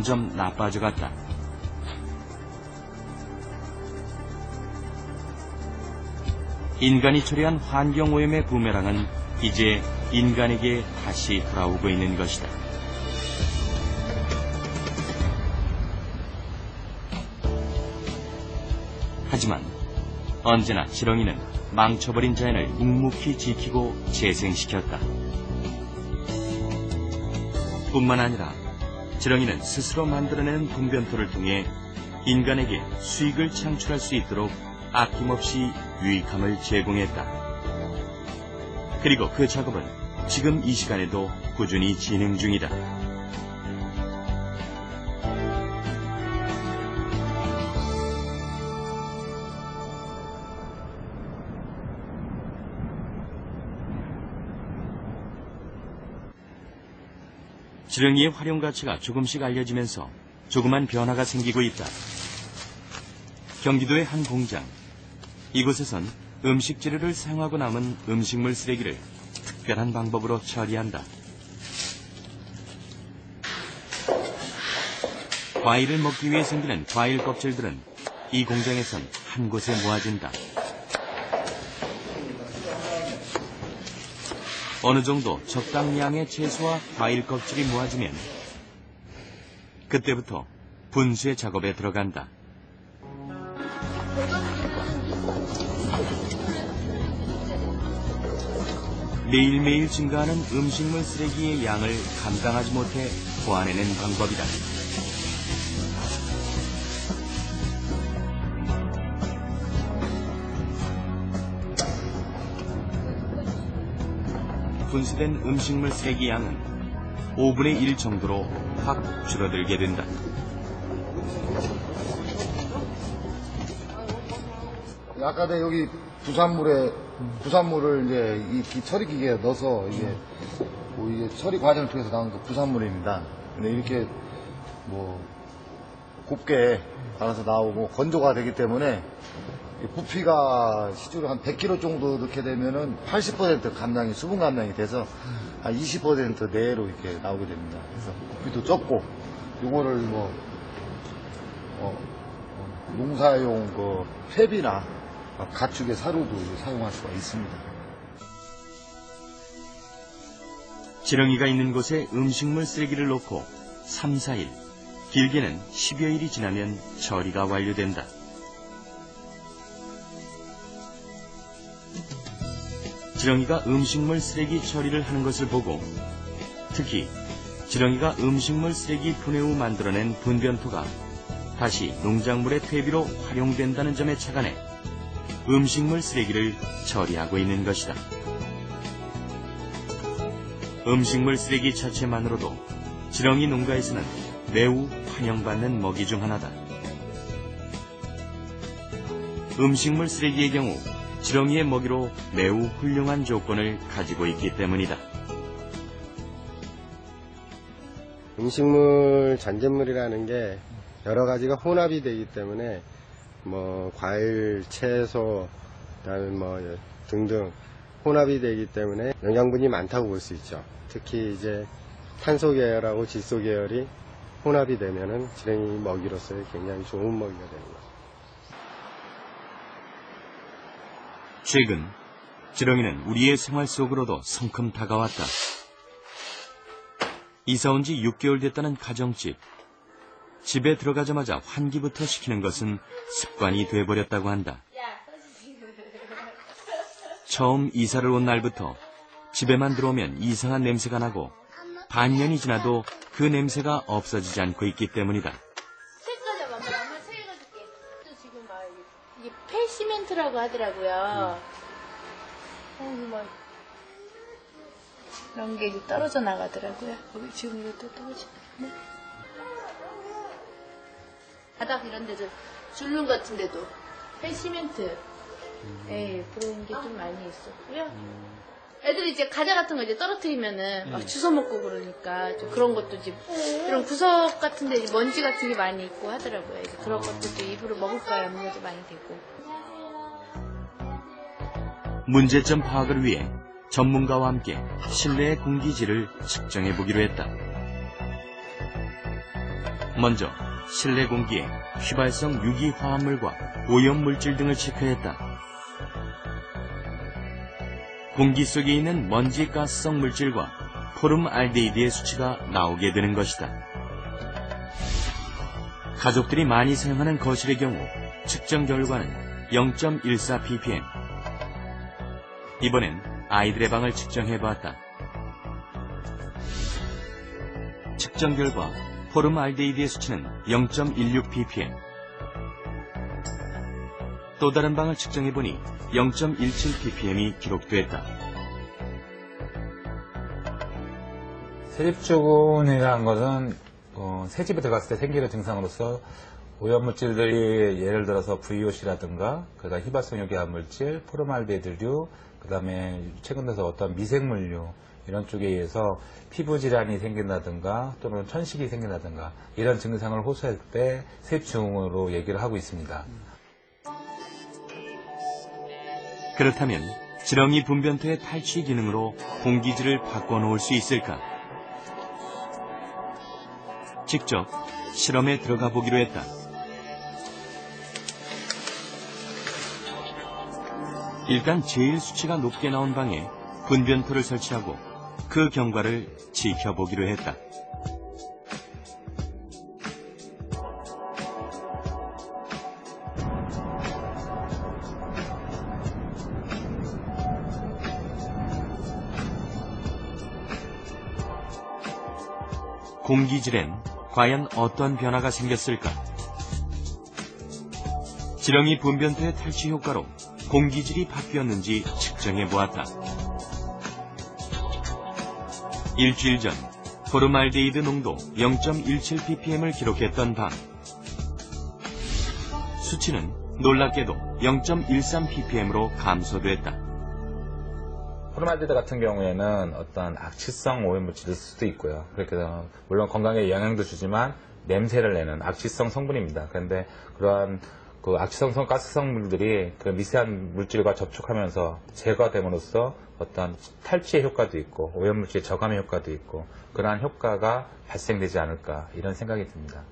점점 나빠져갔다. 인간이 초래한 환경오염의 부메랑은 이제 인간에게 다시 돌아오고 있는 것이다. 하지만 언제나 지렁이는 망쳐버린 자연을 묵묵히 지키고 재생시켰다. 뿐만 아니라 지렁이는 스스로 만들어내는 분변토를 통해 인간에게 수익을 창출할 수 있도록 아낌없이 유익함을 제공했다. 그리고 그 작업은 지금 이 시간에도 꾸준히 진행 중이다. 지렁이의 활용 가치가 조금씩 알려지면서 조그만 변화가 생기고 있다. 경기도의 한 공장. 이곳에선 음식 재료를 사용하고 남은 음식물 쓰레기를 특별한 방법으로 처리한다. 과일을 먹기 위해 생기는 과일 껍질들은 이 공장에선 한 곳에 모아진다. 어느 정도 적당량의 채소와 과일 껍질이 모아지면 그때부터 분쇄 작업에 들어간다. 매일매일 증가하는 음식물 쓰레기의 양을 감당하지 못해 보완해낸 방법이다. 분쇄된 음식물 쓰레기 양은 5분의 1 정도로 확 줄어들게 된다. 아까 여기 부산물을 이제 이 처리 기계에 넣어서 이게 처리 과정을 통해서 나온 그 부산물입니다. 근데 이렇게 곱게 갈아서 나오고 건조가 되기 때문에 부피가 실제로 한 100kg 정도 넣게 되면은 80% 감량이 수분 감량이 돼서 한 20% 내로 이렇게 나오게 됩니다. 그래서 부피도 적고 요거를 농사용 폐비나 가축의 사료도 사용할 수가 있습니다. 지렁이가 있는 곳에 음식물 쓰레기를 놓고 3, 4일, 길게는 10여일이 지나면 처리가 완료된다. 지렁이가 음식물 쓰레기 처리를 하는 것을 보고 특히 지렁이가 음식물 쓰레기 분해 후 만들어낸 분변토가 다시 농작물의 퇴비로 활용된다는 점에 착안해 음식물 쓰레기를 처리하고 있는 것이다. 음식물 쓰레기 자체만으로도 지렁이 농가에서는 매우 환영받는 먹이 중 하나다. 음식물 쓰레기의 경우 지렁이의 먹이로 매우 훌륭한 조건을 가지고 있기 때문이다. 음식물 잔재물이라는 게 여러 가지가 혼합이 되기 때문에 과일, 채소, 그다음에 등등 혼합이 되기 때문에 영양분이 많다고 볼 수 있죠. 특히 이제 탄소 계열하고 질소 계열이 혼합이 되면은 지렁이 먹이로서 굉장히 좋은 먹이가 되는 거죠. 최근 지렁이는 우리의 생활 속으로도 성큼 다가왔다. 이사 온 지 6개월 됐다는 가정집. 집에 들어가자마자 환기부터 시키는 것은 습관이 돼버렸다고 한다. 처음 이사를 온 날부터 집에만 들어오면 이상한 냄새가 나고 반년이 지나도 그 냄새가 없어지지 않고 있기 때문이다. 이게 폐시멘트라고 하더라고요. 이런 게 이제 떨어져 나가더라고요. 여기 지금 이것도 떨어지네. 바닥 이런 데도 줄눈 같은 데도 폐시멘트 그런 게 좀 많이 있었고요. 애들이 이제 과자 같은 거 이제 떨어뜨리면은 막 주워 먹고 그러니까 좀 그런 것도 이제 이런 구석 같은 데 이제 먼지 같은 게 많이 있고 하더라고요. 이제 그런 것도 입으로 먹을까 염려도 많이 되고. 문제점 파악을 위해 전문가와 함께 실내의 공기질을 측정해 보기로 했다. 먼저 실내 공기에 휘발성 유기화합물과 오염물질 등을 체크했다. 공기 속에 있는 먼지 가스성 물질과 포름알데히드의 수치가 나오게 되는 것이다. 가족들이 많이 사용하는 거실의 경우 측정 결과는 0.14 ppm. 이번엔 아이들의 방을 측정해봤다. 측정 결과 포름알데히드의 수치는 0.16 ppm. 또 다른 방을 측정해보니 0.17 ppm이 기록됐다. 세집주근이라는 것은 새 집에 들어갔을 때 생기는 증상으로서 오염물질들이 예를 들어서 VOC라든가 그다음 휘발성 유기화합물질, 포름알데히드류, 그다음에 최근 들어서 어떤 미생물류 이런 쪽에 의해서 피부 질환이 생긴다든가 또는 천식이 생긴다든가 이런 증상을 호소할 때 세입증후군으로 얘기를 하고 있습니다. 그렇다면 지렁이 분변토의 탈취 기능으로 공기질을 바꿔놓을 수 있을까? 직접 실험에 들어가 보기로 했다. 일단 제일 수치가 높게 나온 방에 분변토를 설치하고 그 경과를 지켜보기로 했다. 공기질엔 과연 어떤 변화가 생겼을까? 지렁이 분변토의 탈취 효과로 공기질이 바뀌었는지 측정해 보았다. 일주일 전 포름알데히드 농도 0.17 ppm을 기록했던 방. 수치는 놀랍게도 0.13 ppm으로 감소됐다. 포름알데히드 같은 경우에는 어떤 악취성 오염물질일 수도 있고요. 그렇게 물론 건강에 영향도 주지만 냄새를 내는 악취성 성분입니다. 그런데 그러한 그 악취성 가스성물들이 그 미세한 물질과 접촉하면서 제거됨으로써 어떤 탈취의 효과도 있고 오염물질 저감의 효과도 있고 그러한 효과가 발생되지 않을까 이런 생각이 듭니다.